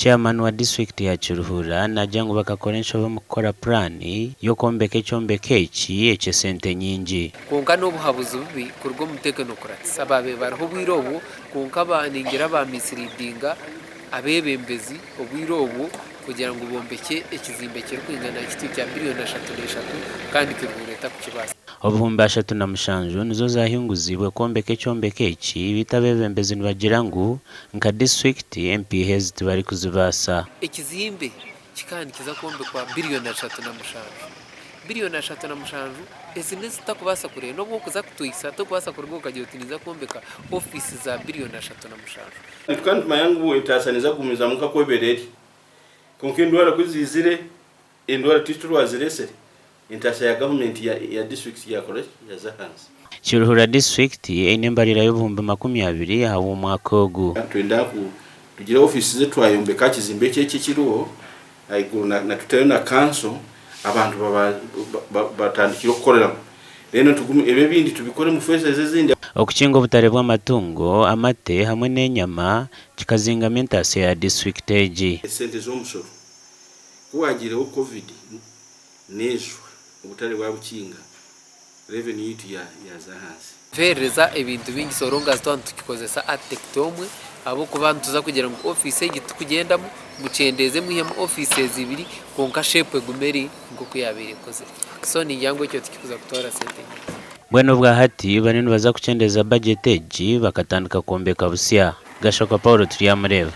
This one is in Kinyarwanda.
Chairman wa district ya Kiruhura najya ngo bakakoresha bamukora plani yo kwombeka ekyombeko eki eky'esente nyingi konka n'obuhabuzi bubi kurwo mutekano kuratisa ababe bariho bwirobo konka baningira ba misleadinga abebembezi obwirobo kugira ngo bombeke ekizimbe kirkwingana kitu cya billion 3.3 kandi Kiruhura ku kibasa obuhumbi 37 nizo zahinguzibwe kwombeka ekyombeko eki bitabebembezi nibagira ngo nka district MPs tibari kuzibasa ekizimbe kikandi kiza kwombekwa billion 3.5 billion 3.5 ezimwe zitakubasa kure no bwo kuza kutuyisa tukubasa kurwo kajyotiniza kwombeka office za billion 3.5 kandi mayangu itasaniza kumiza muka kwebereri konkindwara kuzizire indwara titulwazirese intasa ya government ya district ya college ya zahansi Kiruhura district enembarira y'obuhumbi 20 hawo mwaka ogu twenda tugira office ze twayombeka kizimbe cy'eki kiruho na tutero na council abantu batandikira gukorera reno tugume ebe bindi tubikore mu phase zezindi okukinga obutare bw'amatungo amate hamwe n'enyama kikazingamya entase ya district egi sente z'omusoro kuwagireho covid n'ejo ubutare bwa bukinga revenue yitu ya zahansi vereza ebintu bingi soronga zitwantu tukikozesa atektomwe abo kubantu tuza kugira ngo office yitu kugendamo mucendeze mwihema office zibiri konka shepe gumeri ngo kuyabire koze so ni yango cyo tukikuza kutora sente bweno bwa hati banene baza kucendeza budget egi bakatandika kwombeka busya gashaka Paulo turi amureba.